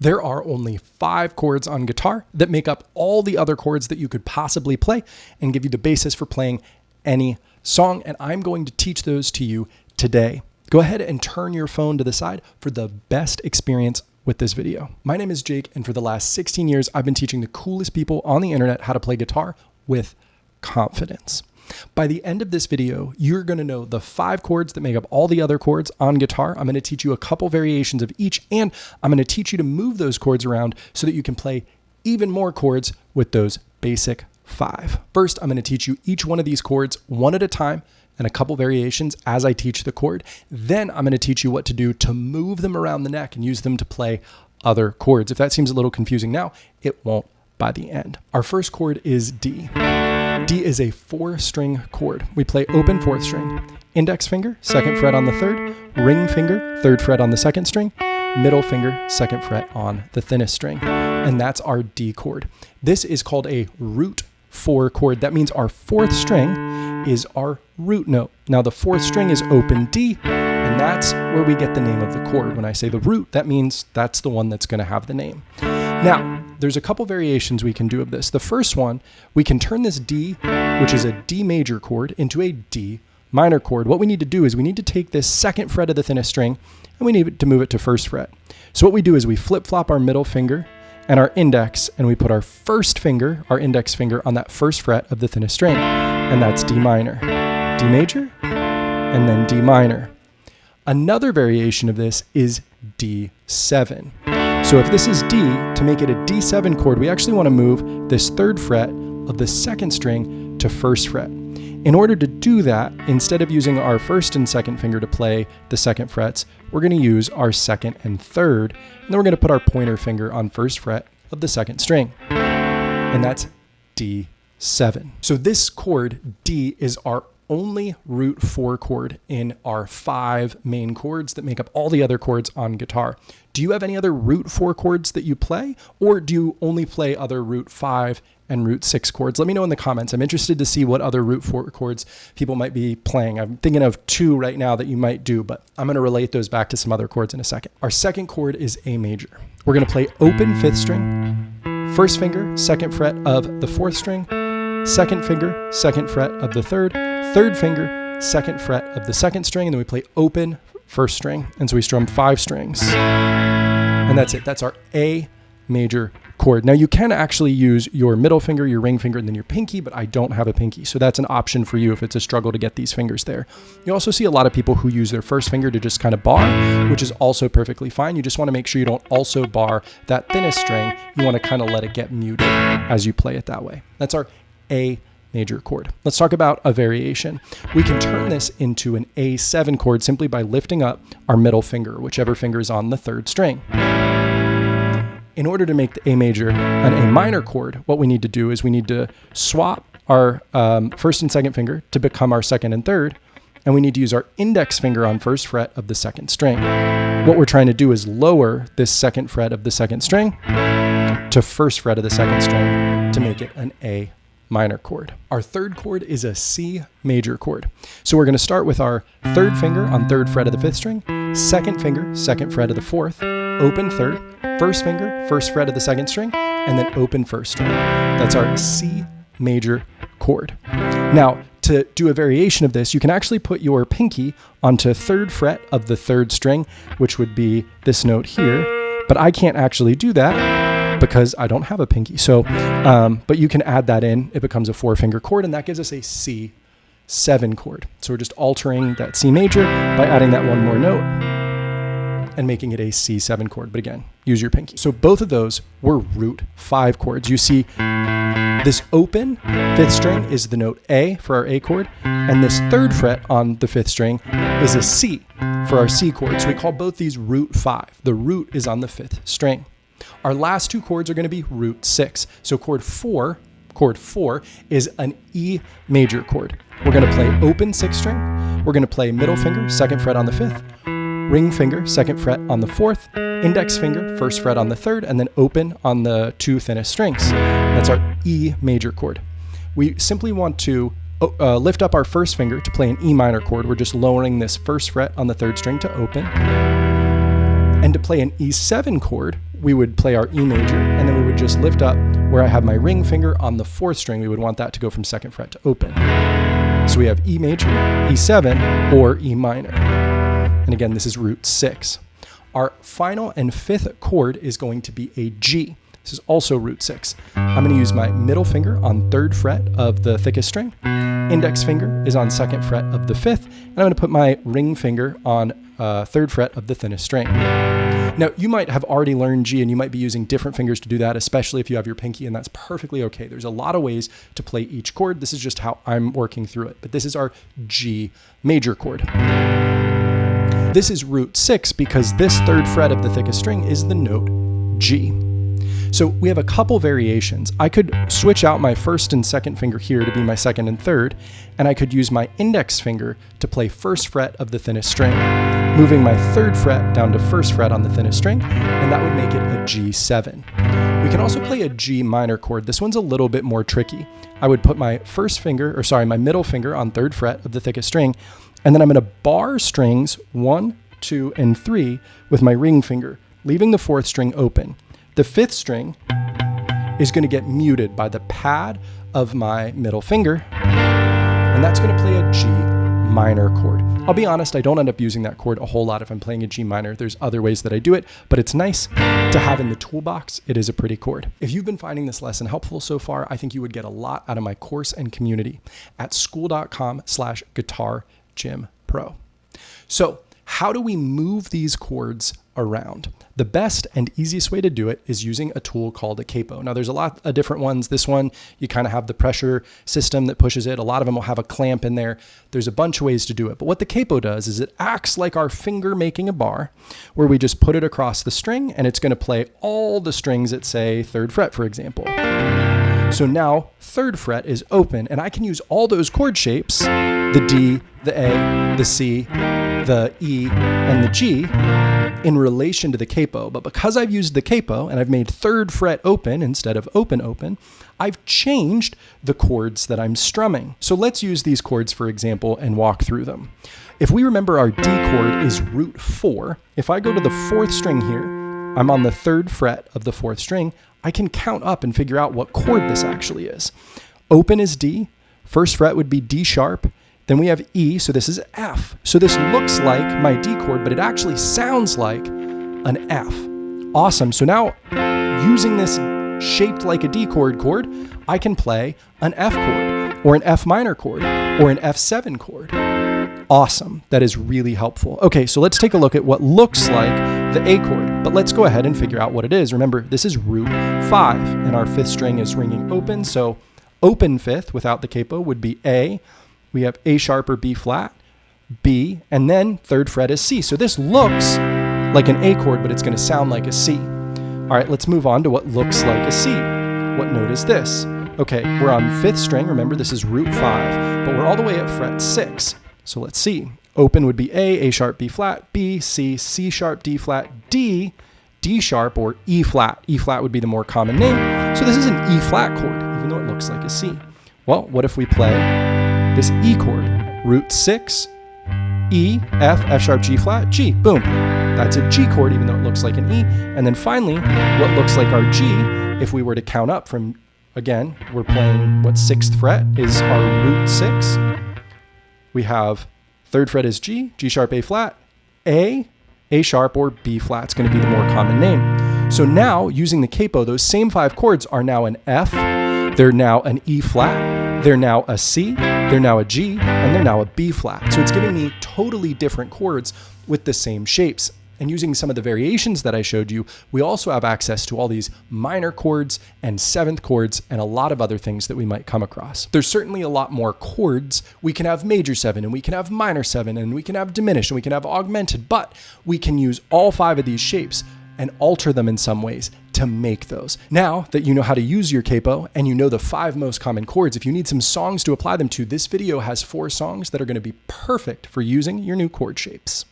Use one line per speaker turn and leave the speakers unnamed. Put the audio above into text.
There are only 5 chords on guitar that make up all the other chords that you could possibly play and give you the basis for playing any song, and I'm going to teach those to you today. Go ahead and turn your phone to the side for the best experience with this video. My name is Jake, and for the last 16 years, I've been teaching the coolest people on the internet how to play guitar with confidence. By the end of this video, you're going to know the 5 chords that make up all the other chords on guitar. I'm going to teach you a couple variations of each, and I'm going to teach you to move those chords around so that you can play even more chords with those basic 5. First, I'm going to teach you each one of these chords one at a time and a couple variations as I teach the chord. Then I'm going to teach you what to do to move them around the neck and use them to play other chords. If that seems a little confusing now, it won't by the end. Our first chord is D. D is a 4-string chord. We play open 4th string, index finger, 2nd fret on the 3rd, ring finger, 3rd fret on the 2nd string, middle finger, 2nd fret on the thinnest string. And that's our D chord. This is called a root 4 chord. That means our 4th string is our root note. Now the 4th string is open D, and that's where we get the name of the chord. When I say the root, that means that's the one that's going to have the name. Now, there's a couple variations we can do of this. The first one, we can turn this D, which is a D major chord, into a D minor chord. What we need to do is we need to take this 2nd fret of the thinnest string and we need to move it to 1st fret. So what we do is we flip-flop our middle finger and our index, and we put our first finger, our index finger, on that 1st fret of the thinnest string, and that's D minor. D major, and then D minor. Another variation of this is D7. So if this is D, to make it a D7 chord, we actually want to move this 3rd fret of the 2nd string to 1st fret. In order to do that, instead of using our 1st and 2nd finger to play the 2nd frets, we're going to use our 2nd and 3rd, and then we're going to put our pointer finger on 1st fret of the 2nd string, and that's D7. So this chord, D, is our only root 4 chord in our 5 main chords that make up all the other chords on guitar. Do you have any other root 4 chords that you play, or do you only play other root 5 and root 6 chords? Let me know in the comments. I'm interested to see what other root 4 chords people might be playing. I'm thinking of 2 right now that you might do, but I'm going to relate those back to some other chords in a second. Our second chord is A major. We're going to play open 5th string, 1st finger, 2nd fret of the 4th string, 2nd finger, 2nd fret of the 3rd, 3rd finger, 2nd fret of the 2nd string, and then we play open 1st string. And so we strum 5 strings. And that's it. That's our A major chord. Now you can actually use your middle finger, your ring finger, and then your pinky, but I don't have a pinky. So that's an option for you if it's a struggle to get these fingers there. You also see a lot of people who use their 1st finger to just kind of bar, which is also perfectly fine. You just want to make sure you don't also bar that thinnest string. You want to kind of let it get muted as you play it that way. That's our A major chord. Let's talk about a variation. We can turn this into an A7 chord simply by lifting up our middle finger, whichever finger is on the 3rd string. In order to make the A major an A minor chord, what we need to do is we need to swap our 1st and 2nd finger to become our 2nd and 3rd, and we need to use our index finger on 1st fret of the 2nd string. What we're trying to do is lower this 2nd fret of the 2nd string to 1st fret of the 2nd string to make it an A minor chord. Our 3rd chord is a C major chord. So we're going to start with our 3rd finger on 3rd fret of the 5th string, 2nd finger, 2nd fret of the 4th, open 3rd, 1st finger, 1st fret of the 2nd string, and then open 1st string. That's our C major chord. Now, to do a variation of this, you can actually put your pinky onto 3rd fret of the 3rd string, which would be this note here, but I can't actually do that because I don't have a pinky. So, but you can add that in. It becomes a 4-finger chord, and that gives us a C7 chord. So we're just altering that C major by adding that one more note and making it a C7 chord. But again, use your pinky. So both of those were root 5 chords. You see this open 5th string is the note A for our A chord, and this 3rd fret on the 5th string is a C for our C chord. So we call both these root 5. The root is on the 5th string. Our last 2 chords are going to be root 6. So chord 4 is an E major chord. We're going to play open 6th string. We're going to play middle finger, 2nd fret on the 5th, ring finger, 2nd fret on the 4th, index finger, 1st fret on the 3rd, and then open on the 2 thinnest strings. That's our E major chord. We simply want to lift up our 1st finger to play an E minor chord. We're just lowering this 1st fret on the 3rd string to open. And to play an E7 chord, we would play our E major, and then we would just lift up where I have my ring finger on the 4th string. We would want that to go from 2nd fret to open. So we have E major, E7, or E minor. And again, this is root 6. Our final and 5th chord is going to be a G. This is also root 6. I'm going to use my middle finger on 3rd fret of the thickest string. Index finger is on 2nd fret of the 5th. And I'm going to put my ring finger on 3rd fret of the thinnest string. Now, you might have already learned G and you might be using different fingers to do that, especially if you have your pinky, and that's perfectly okay. There's a lot of ways to play each chord. This is just how I'm working through it. But this is our G major chord. This is root 6 because this 3rd fret of the thickest string is the note G. So we have a couple variations. I could switch out my 1st and 2nd finger here to be my 2nd and 3rd, and I could use my index finger to play 1st fret of the thinnest string, moving my 3rd fret down to 1st fret on the thinnest string, and that would make it a G7. We can also play a G minor chord. This one's a little bit more tricky. I would put my my middle finger on 3rd fret of the thickest string, and then I'm going to bar strings 1, 2, and 3 with my ring finger, leaving the 4th string open. The 5th string is going to get muted by the pad of my middle finger, and that's going to play a G minor chord. I'll be honest, I don't end up using that chord a whole lot if I'm playing a G minor. There's other ways that I do it, but it's nice to have in the toolbox. It is a pretty chord. If you've been finding this lesson helpful so far, I think you would get a lot out of my course and community at school.com/guitargympro. So, how do we move these chords around? The best and easiest way to do it is using a tool called a capo. Now, there's a lot of different ones. This one, you kind of have the pressure system that pushes it. A lot of them will have a clamp in there. There's a bunch of ways to do it. But what the capo does is it acts like our finger making a bar, where we just put it across the string, and it's going to play all the strings at, say, 3rd fret, for example. So now 3rd fret is open, and I can use all those chord shapes, the D, the A, the C, the E, and the G, in relation to the capo. But because I've used the capo and I've made 3rd fret open instead of open, I've changed the chords that I'm strumming. So let's use these chords, for example, and walk through them. If we remember, our D chord is root 4. If I go to the 4th string here, I'm on the 3rd fret of the 4th string, I can count up and figure out what chord this actually is. Open is D, 1st fret would be D sharp, then we have E, so this is F. So this looks like my D chord, but it actually sounds like an F. Awesome. So now, using this shaped like a D chord, I can play an F chord, or an F minor chord, or an F7 chord. Awesome. That is really helpful. Okay, so let's take a look at what looks like the A chord, but let's go ahead and figure out what it is. Remember, this is root 5, and our 5th string is ringing open, so open 5th without the capo would be A. We have A sharp or B flat, B, and then 3rd fret is C. So this looks like an A chord, but it's going to sound like a C. All right, let's move on to what looks like a C. What note is this? Okay, we're on 5th string. Remember, this is root 5, but we're all the way at fret 6. So let's see. Open would be A sharp, B flat, B, C, C sharp, D flat, D, D sharp, or E flat. E flat would be the more common name. So this is an E flat chord, even though it looks like a C. Well, what if we play this E chord? Root 6, E, F, F sharp, G flat, G. Boom. That's a G chord, even though it looks like an E. And then finally, what looks like our G, if we were to count up from, again, we're playing what 6th fret is our root 6. We have 3rd fret is G, G sharp, A flat, A sharp, or B flat. It's going to be the more common name. So now, using the capo, those same 5 chords are now an F, they're now an E flat, they're now a C, they're now a G, and they're now a B flat. So it's giving me totally different chords with the same shapes. And using some of the variations that I showed you, we also have access to all these minor chords and 7th chords and a lot of other things that we might come across. There's certainly a lot more chords. We can have major 7, and we can have minor 7, and we can have diminished, and we can have augmented, but we can use all 5 of these shapes and alter them in some ways to make those. Now that you know how to use your capo and you know the 5 most common chords, if you need some songs to apply them to, this video has 4 songs that are going to be perfect for using your new chord shapes.